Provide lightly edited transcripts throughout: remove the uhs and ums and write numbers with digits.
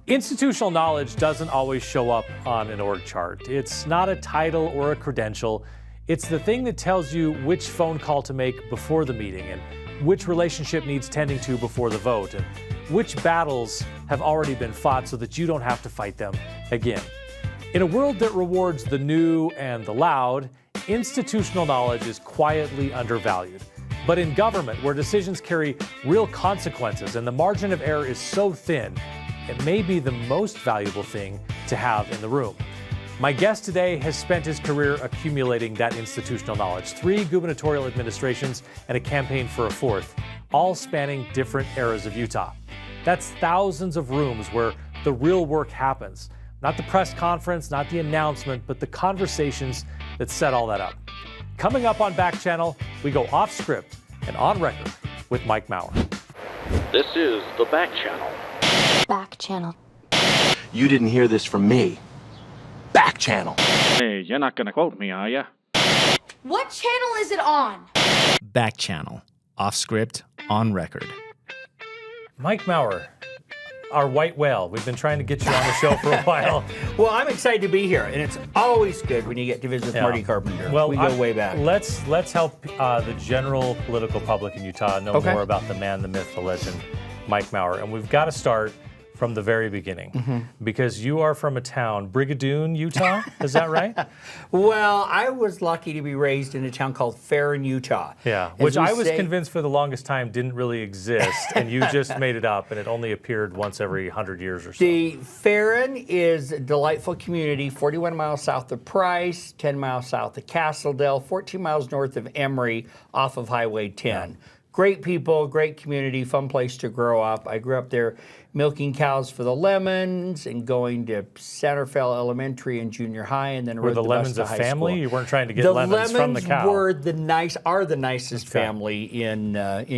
Institutional knowledge doesn't always show up on an org chart. It's not a title or a credential. It's the thing that tells you which phone call to make before the meeting and which relationship needs tending to before the vote and which battles have already been fought so that you don't have to fight them again. In a world that rewards the new and the loud, institutional knowledge is quietly undervalued. But in government, where decisions carry real consequences and the margin of error is so thin, it may be the most valuable thing to have in the room. My guest today has spent his career accumulating that institutional knowledge. 3 gubernatorial administrations and a campaign for a 4th, all spanning different eras of Utah. That's thousands of rooms where the real work happens. Not the press conference, not the announcement, but the conversations that set all that up. Coming up on Back Channel, we go off script and on record with Mike Mower. This is the Back Channel. Back Channel. You didn't hear this from me. Back Channel. Hey, you're not gonna quote me, are ya? What channel is it on? Back Channel. Off script, on record. Mike Mower, our white whale. We've been trying to get you on the show for a while. Well, I'm excited to be here, and it's always good when you get to visit Marty Carpenter. Well, we go way back. Let's help the general political public in Utah know more about the man, the myth, the legend, Mike Mower. And we've got to start from the very beginning, because you are from a town, Brigadoon, Utah. Is that right? Well, I was lucky to be raised in a town called Ferron, Utah. Yeah, which I was convinced for the longest time didn't really exist, and you just made it up, and it only appeared once every 100 years or so. The Ferron is a delightful community, 41 miles south of Price, 10 miles south of Castledale, 14 miles north of Emory, off of Highway 10. Yeah. Great people, great community, fun place to grow up. I grew up there milking cows for the Lemons and going to Santa Fe Elementary and junior high, and then were the Lemons a family? School. You weren't trying to get lemons from the cow. The Lemons are the nicest family in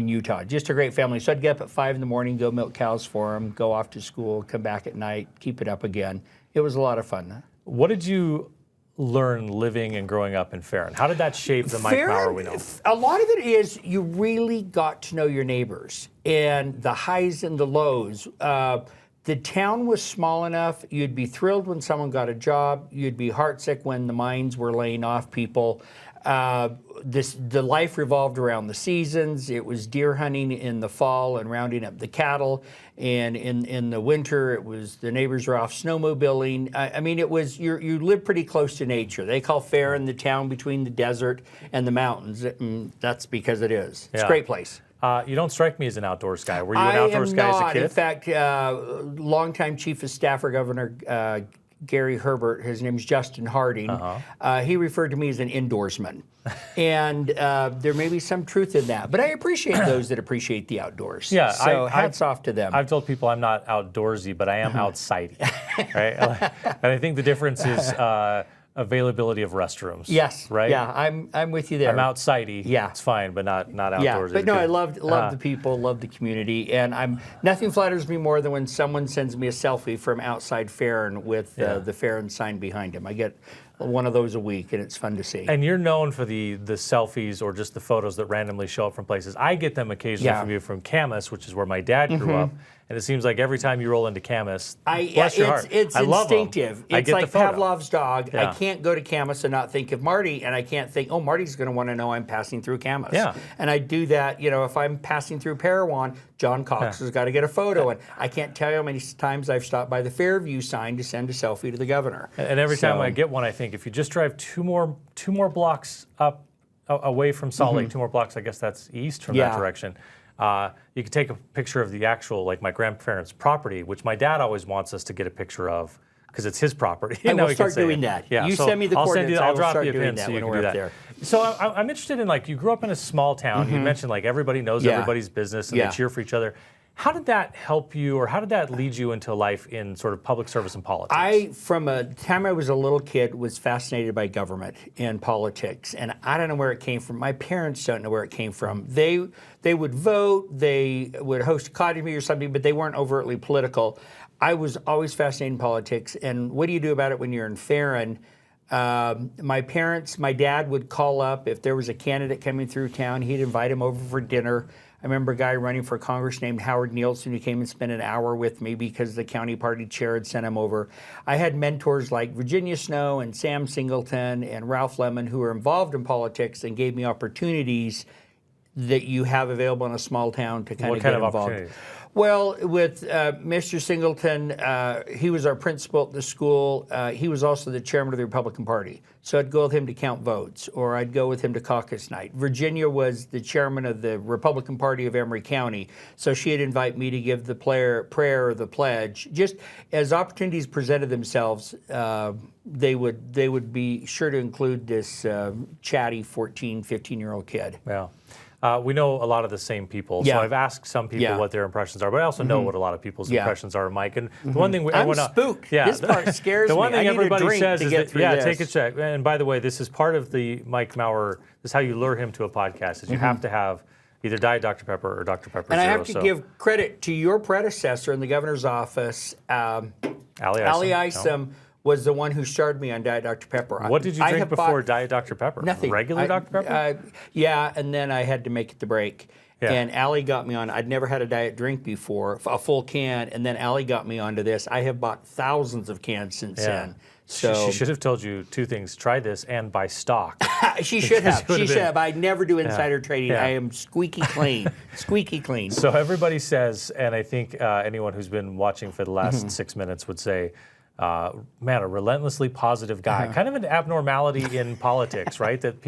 Utah. Just a great family. So I'd get up at 5 in the morning, go milk cows for them, go off to school, come back at night, keep it up again. It was a lot of fun. What did you learn living and growing up in Ferron? How did that shape the Mike Mower we know? A lot of it is you really got to know your neighbors and the highs and the lows. The town was small enough, you'd be thrilled when someone got a job, you'd be heartsick when the mines were laying off people. The life revolved around the seasons. It was deer hunting in the fall and rounding up the cattle, and in the winter it was the neighbors were off snowmobiling. I mean, it was you live pretty close to nature. They call Ferron the town between the desert and the mountains. That's because it is. It's a great place. You don't strike me as an outdoors guy. Were you an outdoors guy as a kid? In fact, longtime chief of staff for Governor Gary Herbert, his name is Justin Harding, he referred to me as an indoorsman. And there may be some truth in that. But I appreciate those that appreciate the outdoors. Yeah, so hats off to them. I've told people I'm not outdoorsy, but I am outsidey. Right? And I think the difference is availability of restrooms. Yes. Right? Yeah, I'm with you there. I'm outsidey. Yeah. It's fine, but not outdoorsy. Yeah, but no, I loved the people, loved the community, and nothing flatters me more than when someone sends me a selfie from outside Ferron with the Ferron sign behind him. I get one of those a week, and it's fun to see. And you're known for the selfies or just the photos that randomly show up from places. I get them occasionally from you from Camas, which is where my dad grew up. And it seems like every time you roll into Camas, bless your heart. It's instinctive. It's like Pavlov's dog. Yeah. I can't go to Camas and not think of Marty, and I can't think, oh, Marty's going to want to know I'm passing through Camas. Yeah. And I do that, if I'm passing through Ferron, Jon Cox has got to get a photo. And I can't tell you how many times I've stopped by the Fairview sign to send a selfie to the governor. And every time I get one, I think, if you just drive two more blocks up away from Salt Lake, 2 more blocks, I guess that's east from that direction, you can take a picture of the actual, like my grandparents' property, which my dad always wants us to get a picture of because it's his property. I will start doing that. Yeah, you send me the coordinates. I'll drop you a pin so you can do that. There. So I'm interested in, you grew up in a small town. You mentioned everybody knows everybody's business and they cheer for each other. How did that help you, or how did that lead you into life in sort of public service and politics? From a time I was a little kid, was fascinated by government and politics, and I don't know where it came from. My parents don't know where it came from. They would vote, they would host a cottage meeting or something, but they weren't overtly political. I was always fascinated in politics, and what do you do about it when you're in Ferron? My dad would call up if there was a candidate coming through town. He'd invite him over for dinner. I remember a guy running for Congress named Howard Nielsen who came and spent an hour with me because the county party chair had sent him over. I had mentors like Virginia Snow and Sam Singleton and Ralph Lemon who were involved in politics and gave me opportunities that you have available in a small town to kind of get involved. Well, with Mr. Singleton, he was our principal at the school. He was also the chairman of the Republican Party. So I'd go with him to count votes, or I'd go with him to caucus night. Virginia was the chairman of the Republican Party of Emory County. So she'd invite me to give the prayer or the pledge. Just as opportunities presented themselves, they would be sure to include this chatty 14, 15-year-old kid. Yeah. We know a lot of the same people, Yeah. so I've asked some people what their impressions are, but I also know what a lot of people's impressions are, Mike. And the one thing I'm spooked. Yeah, This part scares the one me. thing I need a everybody drink says to is get that, through yeah, this. take a check. And by the way, this is part of the Mike Mower. This is how you lure him to a podcast. Is you have to have either Diet Dr. Pepper or Dr. Pepper And Zero. I have to give credit to your predecessor in the governor's office, Ali Isom. Was the one who started me on Diet Dr. Pepper. What did you drink before Diet Dr. Pepper? Nothing. Regular Dr. Pepper? Yeah, and then I had to make it the break. Yeah. And Allie got me on. I'd never had a diet drink before, a full can, and then Allie got me onto this. I have bought thousands of cans since then. So she should have told you two things: try this and buy stock. she should have. She should have. I never do insider trading. Yeah. I am squeaky clean. Squeaky clean. So everybody says, and I think anyone who's been watching for the last 6 minutes would say, man, a relentlessly positive guy. Kind of an abnormality in politics, right? That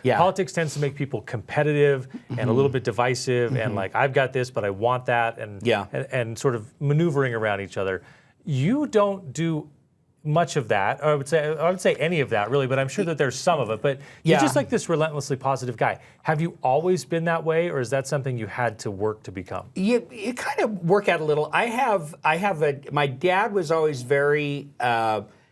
politics tends to make people competitive and a little bit divisive and like, I've got this, but I want that, and sort of maneuvering around each other. You don't do much of that, or I would say any of that really, but I'm sure that there's some of it. But you're just like this relentlessly positive guy. Have you always been that way, or is that something you had to work to become? You kind of work out a little. My dad was always very,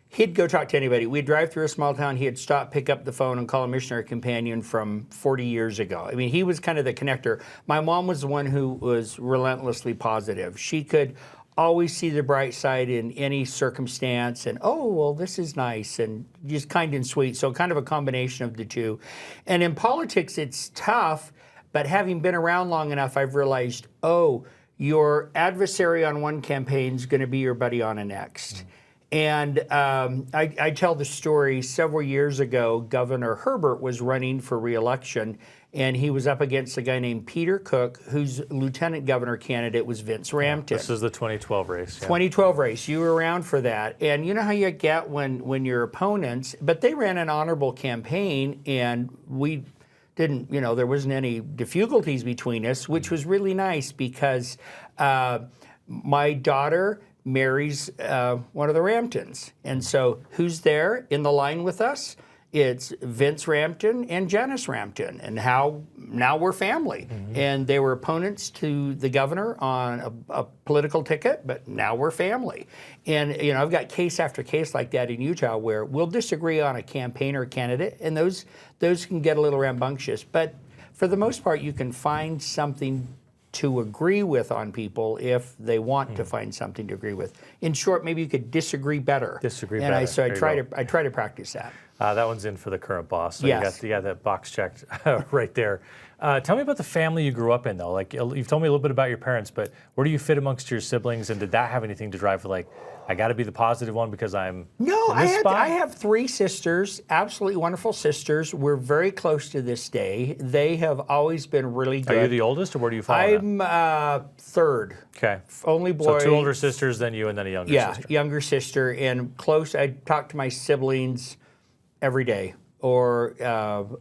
he'd go talk to anybody. We'd drive through a small town, he'd stop, pick up the phone and call a missionary companion from 40 years ago. I mean, he was kind of the connector. My mom was the one who was relentlessly positive. She could always see the bright side in any circumstance, and well, this is nice, and just kind and sweet. So kind of a combination of the two. And in politics, it's tough, but having been around long enough, I've realized, your adversary on one campaign is going to be your buddy on the next. And I tell the story, several years ago, Governor Herbert was running for re-election, and he was up against a guy named Peter Cook, whose lieutenant governor candidate was Vince Rampton. This is the 2012 race. Yeah. 2012 race. You were around for that. And you know how you get when your opponents, but they ran an honorable campaign, and we didn't, there wasn't any difficulties between us, which was really nice because my daughter marries one of the Ramptons. And so who's there in the line with us? It's Vince Rampton and Janice Rampton, and now we're family. And they were opponents to the governor on a political ticket, but now we're family. And I've got case after case like that in Utah where we'll disagree on a campaign or a candidate, and those can get a little rambunctious. But for the most part, you can find something to agree with on people if they want to find something to agree with. In short, maybe you could disagree better. And I try to practice that. That one's in for the current boss. So Yes. you got that box checked right there. Tell me about the family you grew up in, though. Like, you've told me a little bit about your parents, but where do you fit amongst your siblings? And did that have anything to drive for, like, I got to be the positive one because I'm No, in this spot? I have 3 sisters, absolutely wonderful sisters. We're very close to this day. They have always been really good. Are you the oldest, or where do you fall? I'm third. Okay. Only boy. So 2 older sisters, then you, and then a younger sister. Yeah, younger sister, and close. I talk to my siblings every day. Or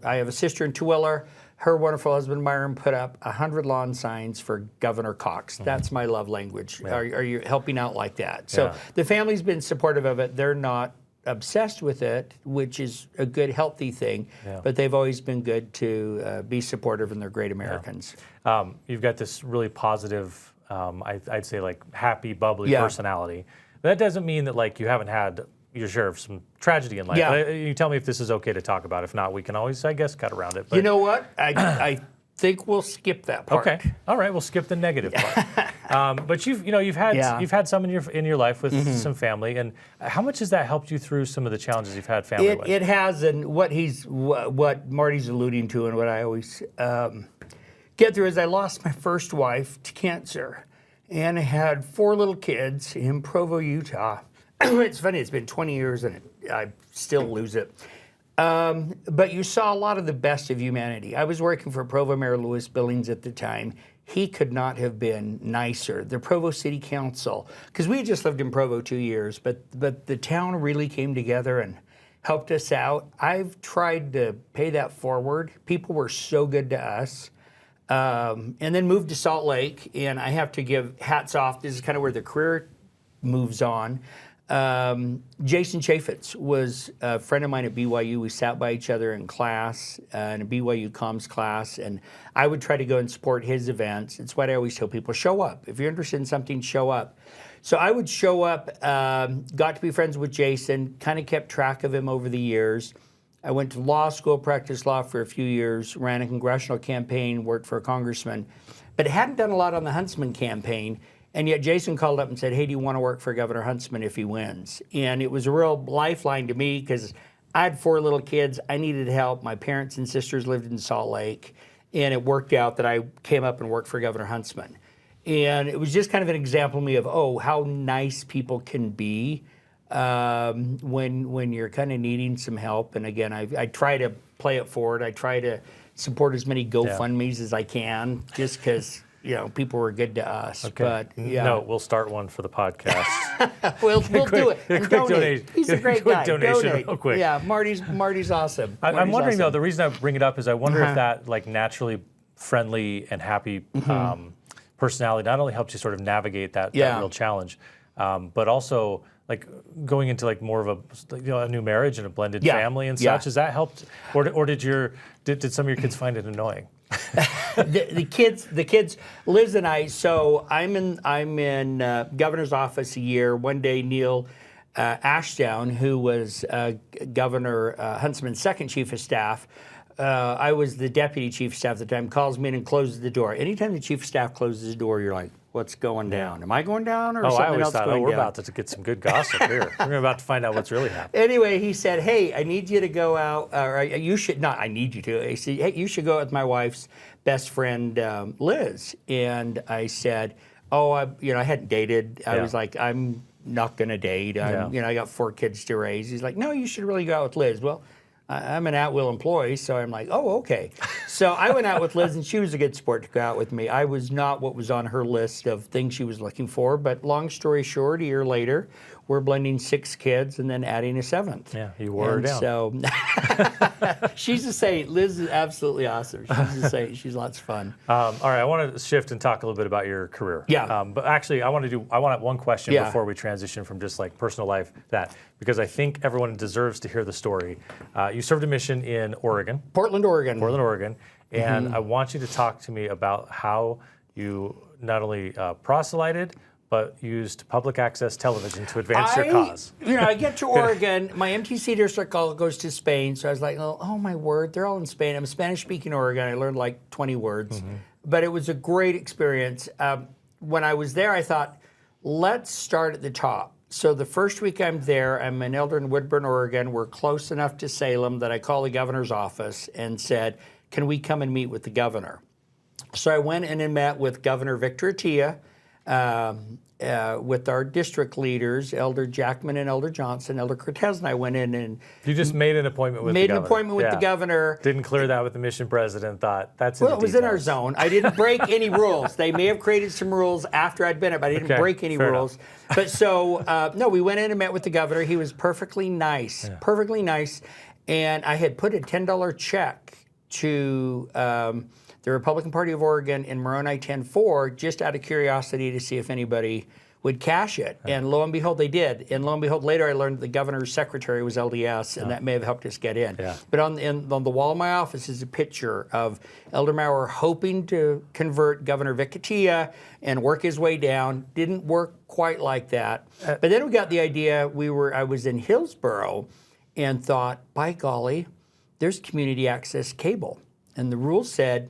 I have a sister in Tooele. Her wonderful husband, Myron, put up 100 lawn signs for Governor Cox. That's my love language. Yeah. Are you helping out like that? So the family's been supportive of it. They're not obsessed with it, which is a good, healthy thing. Yeah. But they've always been good to be supportive, and they're great Americans. Yeah. You've got this really positive, I'd say, like, happy, bubbly personality. But that doesn't mean that, like, you haven't had your share of some tragedy in life. Yeah. You tell me if this is okay to talk about. If not, we can always, I guess, cut around it. But you know what? I think we'll skip that part. Okay. All right. We'll skip the negative part. But you've had some in your life with some family, and how much has that helped you through some of the challenges you've had family-wise? It has, and what Marty's alluding to, and what I always get through is I lost my first wife to cancer, and I had 4 little kids in Provo, Utah. It's funny, it's been 20 years and I still lose it. But you saw a lot of the best of humanity. I was working for Provo Mayor Louis Billings at the time. He could not have been nicer. The Provo City Council, because we had just lived in Provo 2 years, but the town really came together and helped us out. I've tried to pay that forward. People were so good to us. And then moved to Salt Lake, and I have to give hats off. This is kind of where the career moves on. Jason Chaffetz was a friend of mine at BYU. We sat by each other in class, in a BYU comms class, and I would try to go and support his events. It's what I always tell people, show up. If you're interested in something, show up. So I would show up, got to be friends with Jason, kind of kept track of him over the years. I went to law school, practiced law for a few years, ran a congressional campaign, worked for a congressman, but hadn't done a lot on the Huntsman campaign. And yet Jason called up and said, hey, do you want to work for Governor Huntsman if he wins? And it was a real lifeline to me because I had 4 little kids. I needed help. My parents and sisters lived in Salt Lake. And it worked out that I came up and worked for Governor Huntsman. And it was just kind of an example to me of, how nice people can be when you're kind of needing some help. And again, I try to play it forward. I try to support as many GoFundMes as I can just because... people were good to us. Okay. But yeah. No, we'll start one for the podcast. we'll do it. And donate. Donation. He's a great guy. Donation Donate. real quick. Yeah, Marty's awesome. I'm wondering though, the reason I bring it up is I wonder if that naturally friendly and happy personality not only helps you sort of navigate that real challenge, but also going into more of a new marriage and a blended family and such. Has that helped, or did some of your kids find it annoying? the kids, Liz and I. So I'm in governor's office a year. One day, Neil Ashdown, who was Governor Huntsman's second chief of staff, I was the deputy chief of staff at the time, calls me in and closes the door. Anytime the chief of staff closes the door, you're like, what's going down? Am I going down or something else going down? I always thought, we're about to get some good gossip here. We're about to find out what's really happening. Anyway, he said, hey, I need you to go out, or you should not, I need you to. He said, hey, you should go out with my wife's best friend, Liz. And I said, I hadn't dated. I was like, I'm not going to date. I got 4 kids to raise. He's like, no, you should really go out with Liz. Well, I'm an at-will employee, so I'm like, okay. So I went out with Liz, and she was a good sport to go out with me. I was not what was on her list of things she was looking for, but long story short, a year later, we're blending 6 kids and then adding a 7th. Yeah, you wore her down. So she's a saint. Liz is absolutely awesome. She's a saint. She's lots of fun. All right, I want to shift and talk a little bit about your career. Yeah. But actually, I want one question before we transition from just personal life because I think everyone deserves to hear the story. You served a mission in Oregon. Portland, Oregon. And I want you to talk to me about how you not only proselyted, but used public access television to advance your cause. I get to Oregon, my MTC district goes to Spain, so I was like, oh my word, they're all in Spain. I'm Spanish-speaking Oregon. I learned 20 words, but it was a great experience. When I was there, I thought, let's start at the top. So the first week I'm there, I'm in Eldon, Woodburn, Oregon. We're close enough to Salem that I called the governor's office and said, can we come and meet with the governor? So I went in and met with Governor Victor Attia, with our district leaders, Elder Jackman and Elder Johnson. Elder Cortez and I went in and... You just made an appointment with the governor. The governor. Didn't clear that with the mission president, thought, that's Well, it was in our zone. I didn't break any rules. They may have created some rules after I'd been it, but I didn't break any rules. Enough. But so, no, we went in and met with the governor. He was perfectly nice, And I had put a $10 check to... the Republican Party of Oregon in Moroni 10-4, just out of curiosity to see if anybody would cash it. And lo and behold, they did. And lo and behold, later I learned the governor's secretary was LDS, and that may have helped us get in. Yeah. But on the wall of my office is a picture of Elder Mower hoping to convert Governor Vic Attia and work his way down. Didn't work quite like that. But then we got the idea. I was in Hillsboro and thought, by golly, there's community access cable. And the rules said,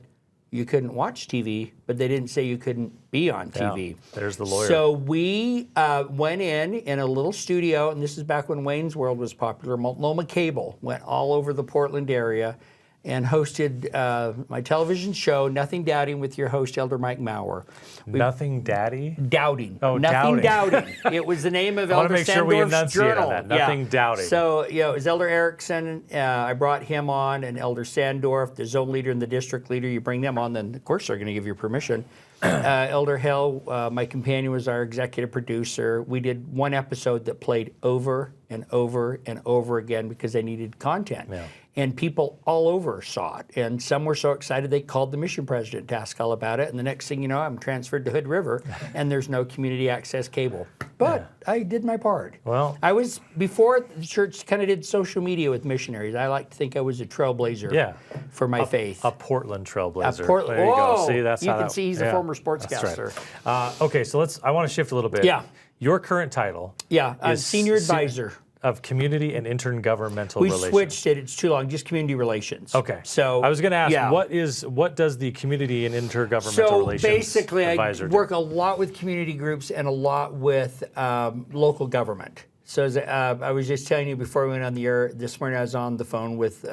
you couldn't watch TV, but they didn't say you couldn't be on TV. Yeah, there's the lawyer. So we went in a little studio, and this is back when Wayne's World was popular. Multnomah Cable went all over the Portland area. and hosted my television show, Nothing Doubting, with your host, Elder Mike Mower. Nothing Daddy? Doubting. Oh, Nothing Doubting. It was the name of I want Elder to make sure we Sandorf's enunciate journal. on that. Nothing Doubting. So, it was Elder Erickson. I brought him on, and Elder Sandorf, the zone leader and the district leader. You bring them on, then of course they're going to give you permission. Elder Hell, my companion, was our executive producer. We did one episode that played over and over and over again because they needed content. Yeah. And people all over saw it. And some were so excited they called the mission president to ask all about it. And the next thing you know, I'm transferred to Hood River, and there's no community access cable. But I did my part. Well, I was, before the church kind of did social media with missionaries, I like to think I was a trailblazer for my faith. A Portland trailblazer. Portland. There you go. Whoa! See, that's you how can that, see he's a former sportscaster. Right. Okay, so I want to shift a little bit. Yeah. Your current title is senior advisor of community and intergovernmental we relations. switched it. It's too long. Just community relations. Okay. So I was going to ask, what does the community and intergovernmental relations basically, advisor I do? work a lot with community groups and a lot with local government. So as I was just telling you before we went on the air this morning, I was on the phone with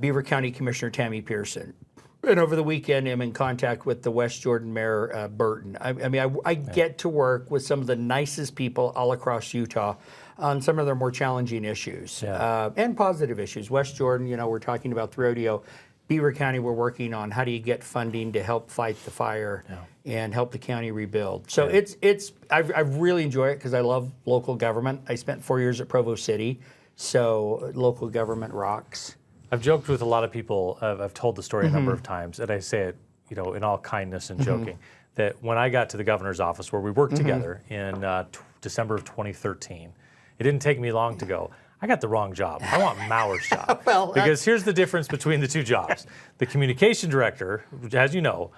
Beaver County Commissioner Tammy Pearson. And over the weekend, I'm in contact with the West Jordan Mayor, Burton. I get to work with some of the nicest people all across Utah on some of their more challenging issues and positive issues. West Jordan, we're talking about the rodeo. Beaver County, we're working on how do you get funding to help fight the fire and help the county rebuild. So I really enjoy it because I love local government. I spent 4 years at Provo City, so local government rocks. I've joked with a lot of people. I've told the story a number of times, and I say it, in all kindness and joking, that when I got to the governor's office, where we worked together in December of 2013, it didn't take me long to go, I got the wrong job. I want Mower's job. Because here's the difference between the two jobs. The communication director, as you know,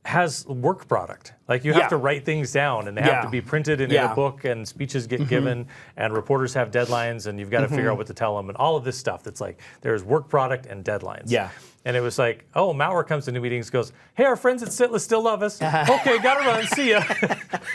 has work product. Like you have to write things down, and they have to be printed in a book, and speeches get given, and reporters have deadlines, and you've got to figure out what to tell them, and all of this stuff. That's like there's work product and deadlines. Yeah. And it was like, oh, Mower comes to new meetings, goes, hey, our friends at Sitless still love us. Okay, gotta run. See ya.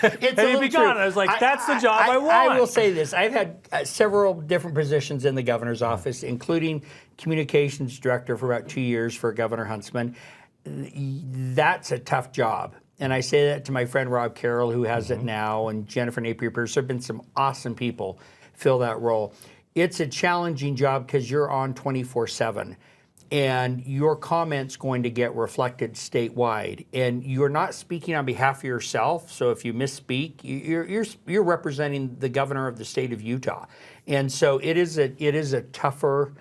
It's and he'd be gone. I was like, that's the job I want. I will say this. I've had several different positions in the governor's office, including communications director for about 2 years for Governor Huntsman. That's a tough job. And I say that to my friend Rob Carroll, who has it now, and Jennifer Napier-Pierce. There have been some awesome people fill that role. It's a challenging job because you're on 24/7. And your comments going to get reflected statewide, and you're not speaking on behalf of yourself. So if you misspeak, you're representing the governor of the state of Utah, and so it is a tougher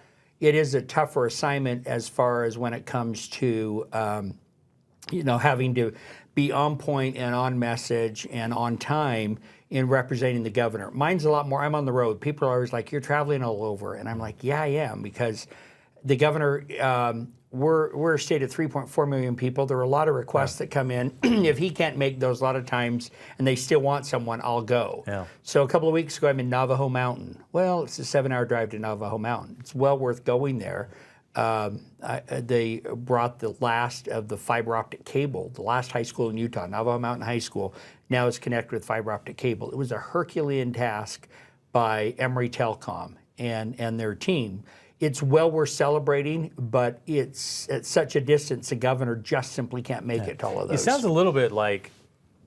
assignment as far as when it comes to having to be on point and on message and on time in representing the governor. Mine's a lot more. I'm on the road. People are always like, "You're traveling all over," and I'm like, "Yeah, I am," because the governor, we're a state of 3.4 million people. There are a lot of requests that come in. If he can't make those a lot of times and they still want someone, I'll go. Yeah. So a couple of weeks ago, I'm in Navajo Mountain. Well, it's a 7-hour drive to Navajo Mountain. It's well worth going there. They brought the last of the fiber optic cable, the last high school in Utah, Navajo Mountain High School, now is connected with fiber optic cable. It was a Herculean task by Emory Telecom and their team. It's well worth celebrating, but it's at such a distance, the governor just simply can't make it to all of those. It sounds a little bit like,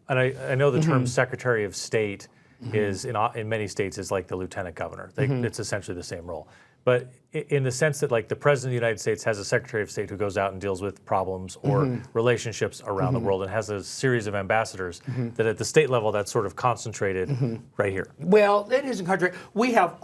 and I know the term Secretary of State is in many states is like the Lieutenant Governor. It's essentially the same role. But in the sense that like the President of the United States has a Secretary of State who goes out and deals with problems or relationships around the world and has a series of ambassadors, that at the state level that's sort of concentrated right here. Well, it isn't concentrated. We have,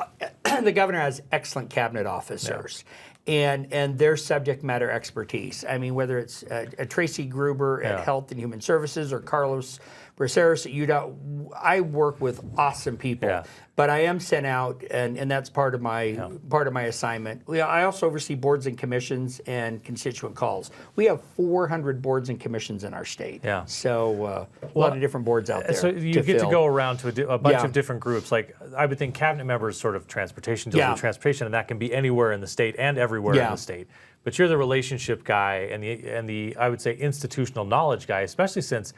the governor has excellent cabinet officers. And their subject matter expertise. I mean, whether it's Tracy Gruber at Health and Human Services or Carlos Braceros at UDOT, I work with awesome people. But I am sent out, and that's part of my assignment. I also oversee boards and commissions and constituent calls. We have 400 boards and commissions in our state. So a lot of different boards out there. So you get to go around to a bunch of different groups. Like I would think cabinet members sort of transportation deals with transportation, and that can be anywhere in the state and everywhere in the state. But you're the relationship guy and the I would say institutional knowledge guy, especially since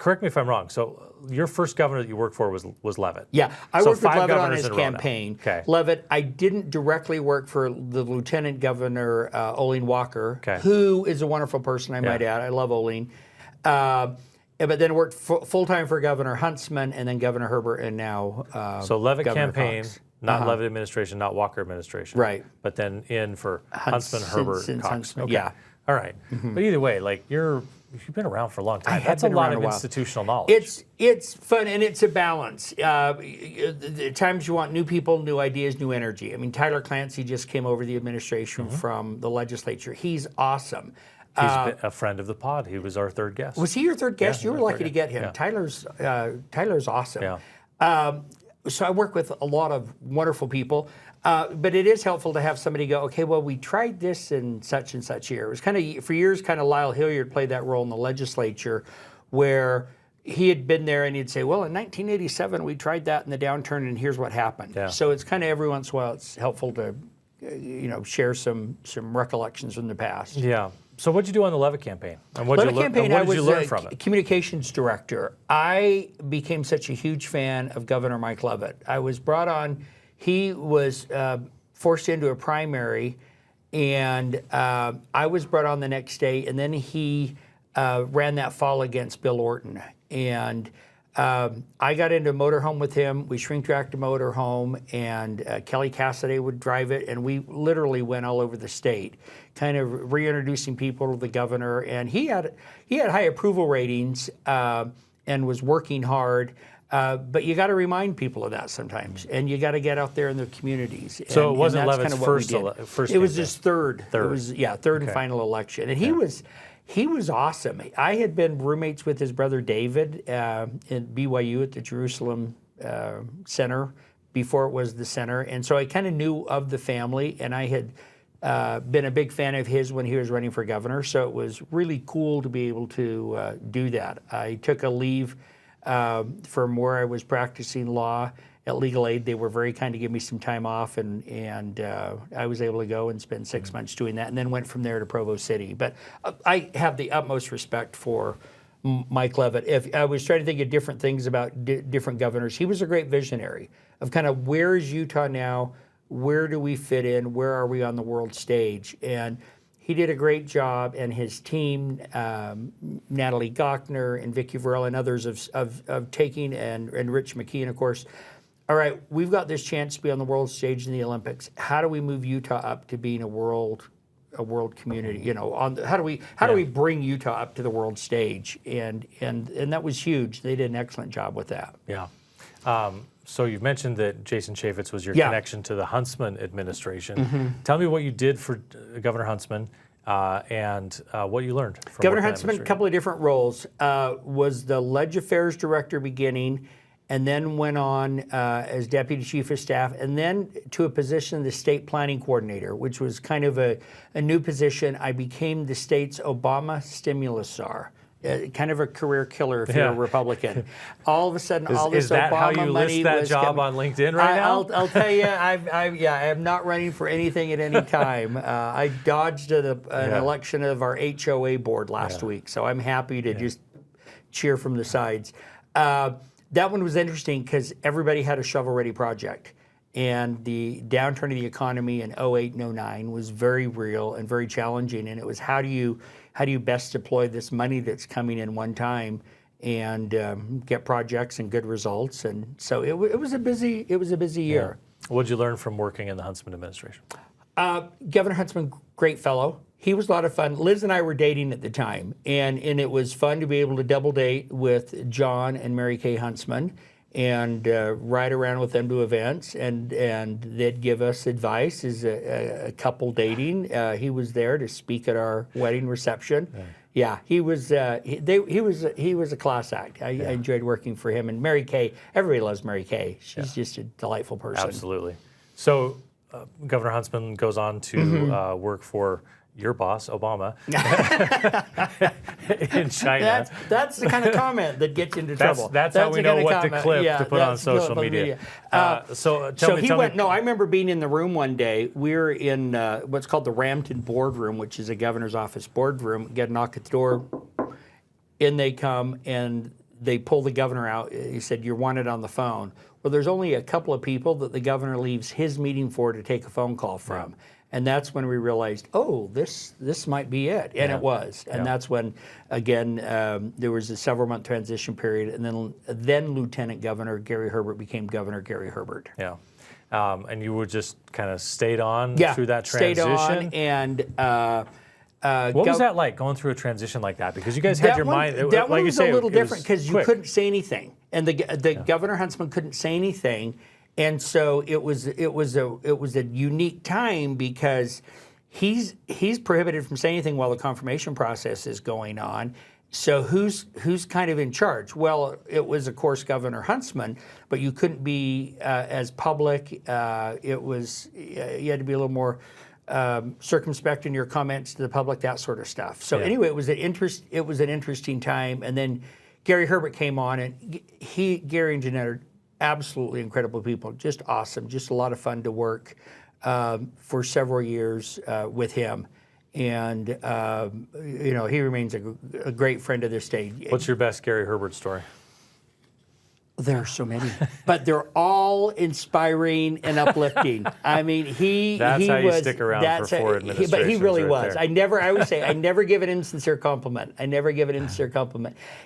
correct me if I'm wrong. So your first governor that you worked for was Leavitt. Yeah, I So worked with 5 Leavitt on governors his in a row now. campaign. Okay. Leavitt, I didn't directly work for the Lieutenant Governor, Olene Walker, Okay. who is a wonderful person, I might add. I love Olene. But then worked full-time for Governor Huntsman and then Governor Herbert and now So Leavitt Governor campaign, Cox. not Leavitt administration, not Walker administration. Right. But then in for Huntsman, Herbert, since Cox. Huntsman, Okay. yeah. All right. But either way, like you've been around for a long time. have That's a been lot around of a while. institutional knowledge. It's fun and it's a balance. At times you want new people, new ideas, new energy. I mean, Tyler Clancy just came over the administration from the legislature. He's awesome. He's been a friend of the pod. He was our third guest. Was he your third guest? Yeah, You were my lucky third to get him. Yeah. Tyler's awesome. Yeah. So I work with a lot of wonderful people, but it is helpful to have somebody go, okay, well, we tried this in such and such year. It was kind of, for years, kind of Lyle Hilliard played that role in the legislature where he had been there and he'd say, well, in 1987, we tried that in the downturn and here's what happened. Yeah. So it's kind of every once in a while, it's helpful to, share some recollections from the past. Yeah. So what'd you do on the Leavitt campaign? And what did you learn from it? Communications director. I became such a huge fan of Governor Mike Leavitt. I was brought on. He was forced into a primary, and I was brought on the next day. And then he ran that fall against Bill Orton, and I got into a motorhome with him. We shrink-tracked a motorhome, and Kelly Cassidy would drive it, and we literally went all over the state, kind of reintroducing people to the governor. And he had high approval ratings and was working hard. But you got to remind people of that sometimes, and you got to get out there in their communities. So and, it wasn't and that's Leavitt's kind of what we first did. It was campaign. his third. Third. It was third and final election, and he was awesome. I had been roommates with his brother David in BYU at the Jerusalem Center before it was the center, and so I kind of knew of the family, and I had been a big fan of his when he was running for governor. So it was really cool to be able to do that. I took a leave from where I was practicing law at Legal Aid. They were very kind to give me some time off, and I was able to go and spend 6 months doing that, and then went from there to Provo City. But I have the utmost respect for Mike Leavitt. If I was trying to think of different things about different governors, he was a great visionary of kind of where is Utah now, where do we fit in, where are we on the world stage, and he did a great job, and his team, Natalie Gochner and Vicki Varela and others of taking, and Rich McKeon, of course. All right, we've got this chance to be on the world stage in the Olympics. How do we move Utah up to being a world community? How do we bring Utah up to the world stage? And that was huge. They did an excellent job with that. Yeah. So you've mentioned that Jason Chaffetz was your connection to the Huntsman administration. Tell me what you did for Governor Huntsman and what you learned from Governor working in that Huntsman, a administration. couple of different roles. Was the Ledge Affairs Director beginning, and then went on as Deputy Chief of Staff, and then to a position, the State Planning Coordinator, which was kind of a new position. I became the state's Obama stimulus czar. Kind of a career killer if you're a Republican. All of a sudden, all this Is that Obama how you money list that was job coming. on LinkedIn right now? I'll tell you, I am not running for anything at any time. I dodged an election of our HOA board last week, so I'm happy to just cheer from the sides. That one was interesting because everybody had a shovel-ready project. And the downturn of the economy in 08 and 09 was very real and very challenging. And it was how do you best deploy this money that's coming in one time and get projects and good results. And so it was a busy year. What did you learn from working in the Huntsman administration? Governor Huntsman, great fellow. He was a lot of fun. Liz and I were dating at the time, and it was fun to be able to double date with John and Mary Kay Huntsman and ride around with them to events, and they'd give us advice as a couple dating. He was there to speak at our wedding reception. Yeah, he was a class act. I enjoyed working for him, and Mary Kay. Everybody loves Mary Kay. She's just a delightful person. Absolutely. So Governor Huntsman goes on to work for your boss, Obama, in China. That's the kind of comment that gets you into trouble. That's how we know what to clip to put on social media. So tell me. No, I remember being in the room one day. We were in what's called the Rampton boardroom, which is a governor's office boardroom. Get a knock at the door. In they come, and they pull the governor out. He said, "You're wanted on the phone." Well, there's only a couple of people that the governor leaves his meeting for to take a phone call from. And that's when we realized, oh, this might be it. And it was. And that's when, again, there was a several-month transition period. And then Lieutenant Governor Gary Herbert became Governor Gary Herbert. Yeah. And you were just kind of stayed on through that transition? Stayed on. And what was that like, going through a transition like that? Because you guys had your mind. That like one you was say, a little different because you quick. couldn't say anything. And the Governor Huntsman couldn't say anything. And so it was a unique time because he's prohibited from saying anything while the confirmation process is going on. So who's kind of in charge? Well, it was of course Governor Huntsman, but you couldn't be as public. It was you had to be a little more circumspect in your comments to the public, that sort of stuff. So anyway, it was an interesting time. And then Gary Herbert came on, and Gary and Jeanette are absolutely incredible people, just awesome, just a lot of fun to work for several years with him. And, he remains a great friend to this day. What's your best Gary Herbert story? There are so many, but they're all inspiring and uplifting. I mean, That's how you stick around for 4 administrations. But he really was. There. I always say, I never give an insincere compliment.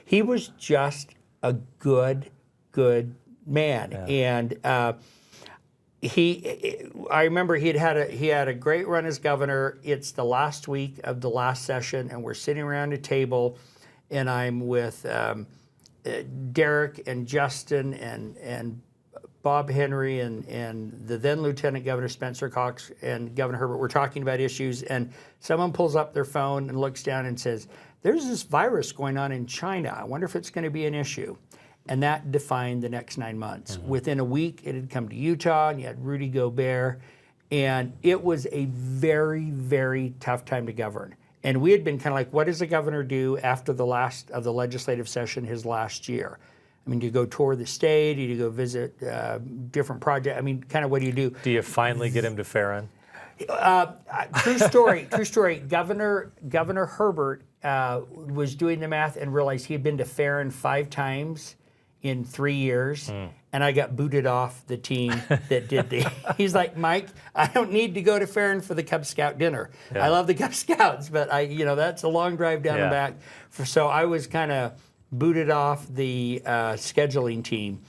He was just a good man. And I remember he had a great run as governor. It's the last week of the last session, and we're sitting around a table, and I'm with Derek and Justin and Bob Henry and the then Lieutenant Governor Spencer Cox and Governor Herbert. We're talking about issues, and someone pulls up their phone and looks down and says, "There's this virus going on in China. I wonder if it's going to be an issue." And that defined the next 9 months. Mm-hmm. Within a week, it had come to Utah, and you had Rudy Gobert, and it was a very, very tough time to govern. And we had been kind of like, what does the governor do after the last of the legislative session, his last year? I mean, do you go tour the state? Do you go visit different projects? I mean, kind of what do you do? Do you finally get him to Ferron? True story. Governor Herbert was doing the math and realized he had been to Ferron 5 times in 3 years, and I got booted off the team that did the. He's like, "Mike, I don't need to go to Ferron for the Cub Scout dinner. I love the Cub Scouts, but that's a long drive down and back." So I was kind of booted off the scheduling team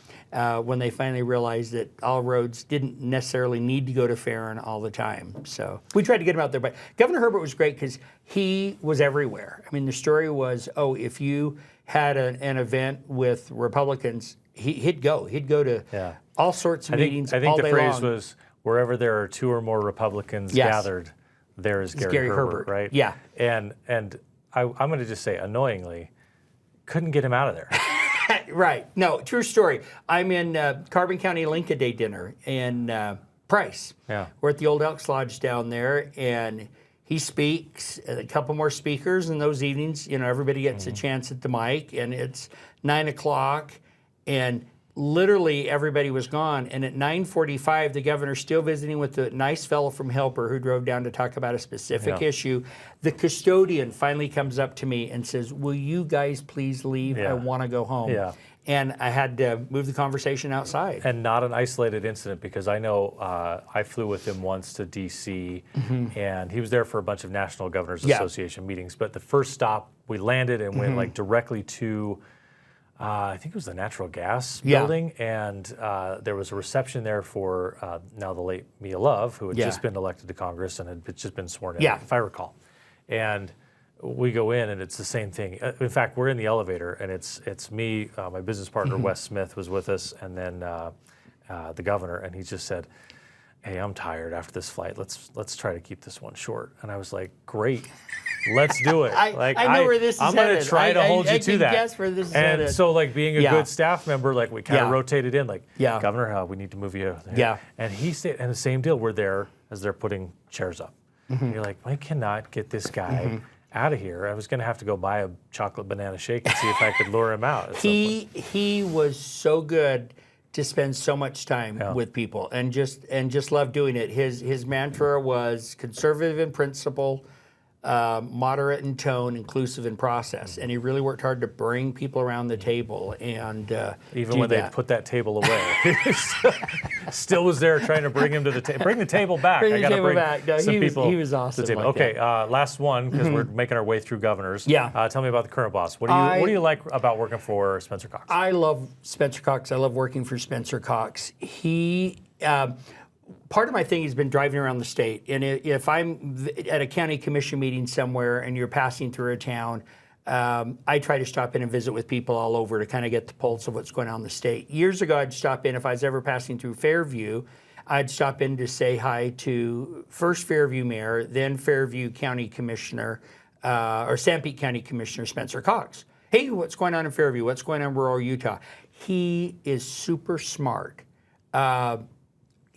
when they finally realized that all roads didn't necessarily need to go to Ferron all the time. So we tried to get him out there, but Governor Herbert was great because he was everywhere. I mean, the story was, if you had an event with Republicans, he'd go to all sorts of meetings all day long. I think the phrase was, wherever there are 2 or more Republicans gathered, there is Gary Herbert, right? Yeah. And I'm going to just say, annoyingly, couldn't get him out of there. Right. No, true story. I'm in Carbon County Lincoln Day dinner in Price. Yeah. We're at the Old Elks Lodge down there, and he speaks, a couple more speakers in those evenings. Everybody gets a chance at the mic, and it's 9 o'clock, and literally everybody was gone. And at 9:45, the governor's still visiting with the nice fellow from Helper who drove down to talk about a specific issue. The custodian finally comes up to me and says, "Will you guys please leave? I want to go home." Yeah. And I had to move the conversation outside. And not an isolated incident, because I know I flew with him once to D.C., and he was there for a bunch of National Governors Association meetings. But the first stop, we landed and went directly to, I think it was the natural gas building, and there was a reception there for now the late Mia Love, who had just been elected to Congress and had just been sworn in, if I recall. And we go in, and it's the same thing. In fact, we're in the elevator, and it's me, my business partner, Wes Smith, was with us, and then the governor, and he just said, "Hey, I'm tired after this flight. Let's try to keep this one short." And I was like, "Great, let's do it." I know where this is I'm going to headed. try to hold you I to can that. guess where this is and headed. so, being a good staff member, we kind of rotated in, "Governor, we need to move you." Yeah. And he said, and the same deal. We're there as they're putting chairs up. And you're like, I cannot get this guy out of here. I was going to have to go buy a chocolate banana shake and see if I could lure him out. He was so good to spend so much time with people, and just loved doing it. His mantra was conservative in principle, moderate in tone, inclusive in process, and he really worked hard to bring people around the table and even when they put that table away, still was there trying to bring him to the table. Bring the table back. Bring I got to bring No, some people. He was awesome. To the table. Like okay, last one because we're making our way through governors. Yeah. Tell me about the current boss. What do you like about working for Spencer Cox? I love Spencer Cox. I love working for Spencer Cox. He. Part of my thing has been driving around the state, and if I'm at a county commission meeting somewhere and you're passing through a town, I try to stop in and visit with people all over to kind of get the pulse of what's going on in the state. Years ago, I'd stop in, if I was ever passing through Fairview, I'd stop in to say hi to first Fairview Mayor, then Fairview County Commissioner, or Sanpete County Commissioner Spencer Cox. Hey, what's going on in Fairview? What's going on in rural Utah? He is super smart.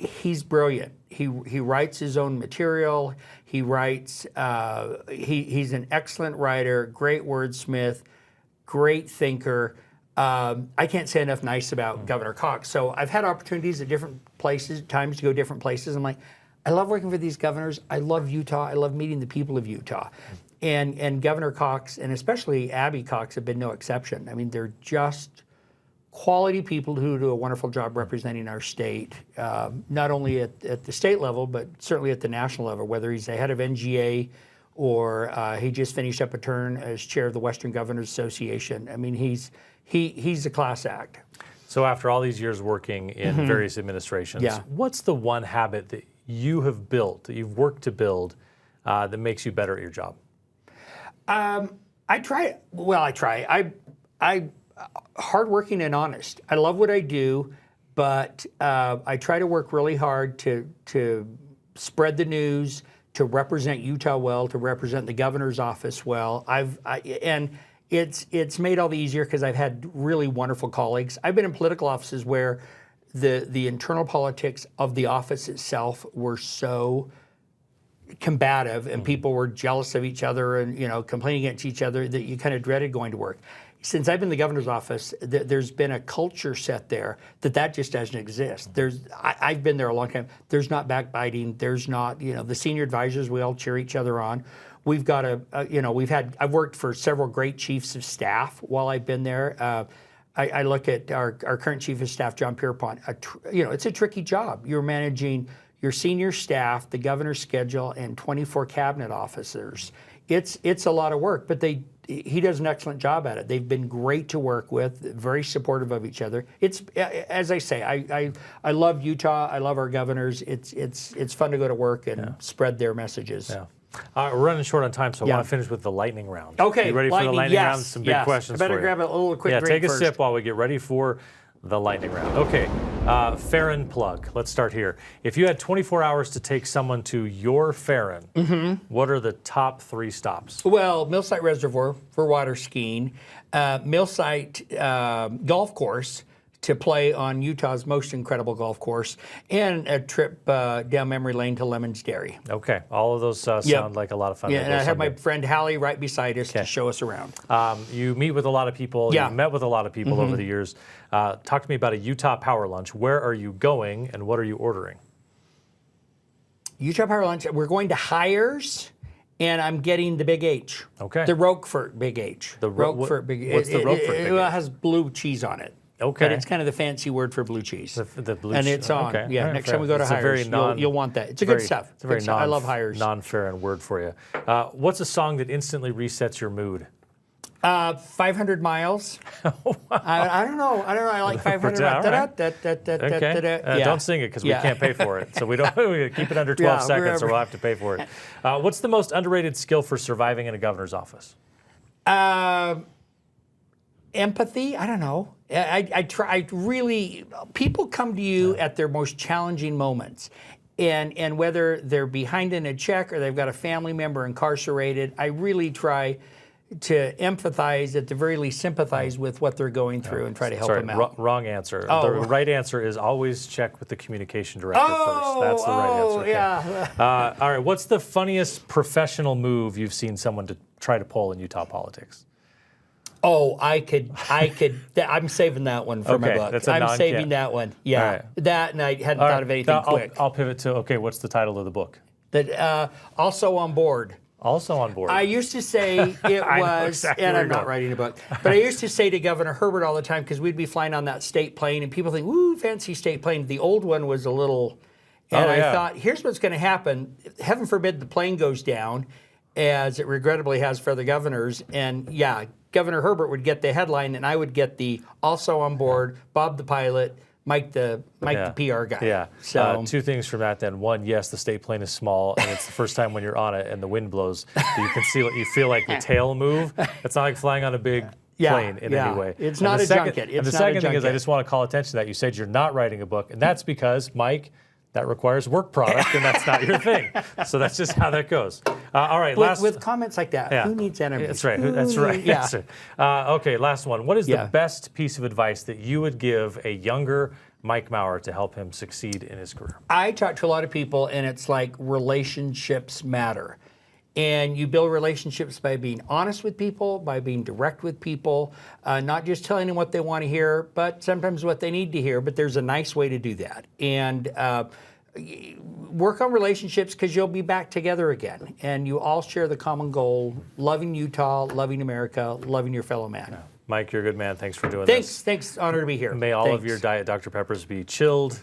He's brilliant. He writes his own material. He writes. He's an excellent writer, great wordsmith, great thinker. I can't say enough nice about Governor Cox. So I've had opportunities at different places, times to go different places. I'm like, I love working for these governors. I love Utah. I love meeting the people of Utah. And Governor Cox, and especially Abby Cox, have been no exception. I mean, they're just quality people who do a wonderful job representing our state, not only at the state level, but certainly at the national level, whether he's the head of NGA or he just finished up a term as chair of the Western Governors Association. I mean, he's a class act. So after all these years working in various administrations, what's the one habit that you have built, that you've worked to build, that makes you better at your job? I try. Hardworking and honest. I love what I do, but I try to work really hard to spread the news, to represent Utah well, to represent the governor's office well. And it's made all the easier because I've had really wonderful colleagues. I've been in political offices where the internal politics of the office itself were so combative and people were jealous of each other and complaining against each other that you kind of dreaded going to work. Since I've been in the governor's office, there's been a culture set there that just doesn't exist. I've been there a long time. There's not backbiting. There's not, the senior advisors, we all cheer each other on. We've got I've worked for several great chiefs of staff while I've been there. I look at our current chief of staff, John Pierpont. It's a tricky job. You're managing your senior staff, the governor's schedule, and 24 cabinet officers. It's a lot of work, but he does an excellent job at it. They've been great to work with, very supportive of each other. It's, as I say, I love Utah. I love our governors. It's fun to go to work and spread their messages. Yeah. We're running short on time, so I want to finish with the lightning round. Okay. You ready for the lightning round? Some big questions I better for you. grab a little quick drink take a first. sip while we get ready for the lightning round. Okay, Ferron plug. Let's start here. If you had 24 hours to take someone to your Ferron, what are the top 3 stops? Well, Millsite Reservoir for water skiing, Millsite Golf Course to play on Utah's most incredible golf course, and a trip down memory lane to Lemon's Dairy. Okay, all of those sound like a lot of fun. Yeah, and I have my friend Hallie right beside us to show us around. You meet with a lot of people. Yeah. You met with a lot of people over the years. Talk to me about a Utah Power Lunch. Where are you going, and what are you ordering? Utah Power Lunch, we're going to Hires, and I'm getting the Big H. Okay. The Roquefort Big H. Roquefort Big H. What's the Roquefort Big H? It has blue cheese on it. Okay. But it's kind of the fancy word for blue cheese. The blue and cheese. it's on. Okay. Yeah, All right, next fair. time we go to It's a Hires, you'll want that. It's good stuff. It's a very I love Hires. non-Ferron word for you. What's a song that instantly resets your mood? 500 miles. I don't know. I like 500 miles. Okay. Don't sing it because we can't pay for it. So we keep it under 12 seconds or we'll have to pay for it. What's the most underrated skill for surviving in a governor's office? Empathy. I don't know. I really, people come to you at their most challenging moments. And whether they're behind in a check or they've got a family member incarcerated, I really try to empathize, at the very least sympathize with what they're going through and try to help them out. Wrong answer. The right answer is always check with the communication director first. That's the right answer. Okay. Yeah. All right. What's the funniest professional move you've seen someone to try to pull in Utah politics? Oh, I could. I'm saving that one for my book. I'm saving that one. Yeah, right. That, and I hadn't thought of anything quick. I'll pivot to, what's the title of the book? That also on board. Also on board. I used to say it I know was, exactly and where I'm you're not going. writing a book, but I used to say to Governor Herbert all the time, because we'd be flying on that state plane, and people think, woo, fancy state plane. The old one was a little, and I thought, here's what's going to happen. Heaven forbid the plane goes down, as it regrettably has for other governors, and yeah, Governor Herbert would get the headline, and I would get the also on board, Bob the pilot, Mike the PR guy. Yeah. So two things from that then. One, yes, the state plane is small, and it's the first time when you're on it and the wind blows, you can see, you feel like the tail move. It's not like flying on a big plane in any way. It's And not the a second- junket. And It's the not a second thing is I junket. just want to call attention to that. You said you're not writing a book, and that's because, Mike, that requires work product, and that's not your thing. So that's just how that goes. All right, with comments like that, who needs enemies? That's right. Who That's right. needs- Yeah. That's right. Okay, last one. What is Yeah. the best piece of advice that you would give a younger Mike Mower to help him succeed in his career? I talk to a lot of people, and it's like relationships matter. And you build relationships by being honest with people, by being direct with people, not just telling them what they want to hear, but sometimes what they need to hear. But there's a nice way to do that. And work on relationships, because you'll be back together again. And you all share the common goal, loving Utah, loving America, loving your fellow man. Mike, you're a good man. Thanks for doing this. Thanks. Honor to be here. May all of Thanks. your Diet Dr. Peppers be chilled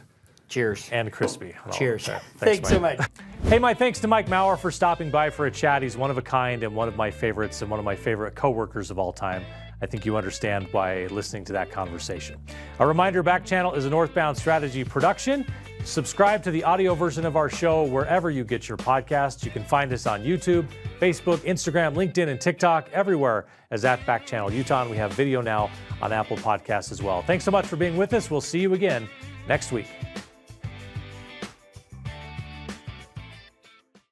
Cheers. and crispy. Cheers. Okay. Thanks so Mike. much. Hey, my thanks to Mike Mower for stopping by for a chat. He's one of a kind and one of my favorites and one of my favorite coworkers of all time. I think you understand by listening to that conversation. A reminder, Back Channel is a Northbound Strategy production. Subscribe to the audio version of our show wherever you get your podcasts. You can find us on YouTube, Facebook, Instagram, LinkedIn, and TikTok, everywhere as at Back Channel Utah. And we have video now on Apple Podcasts as well. Thanks so much for being with us. We'll see you again next week.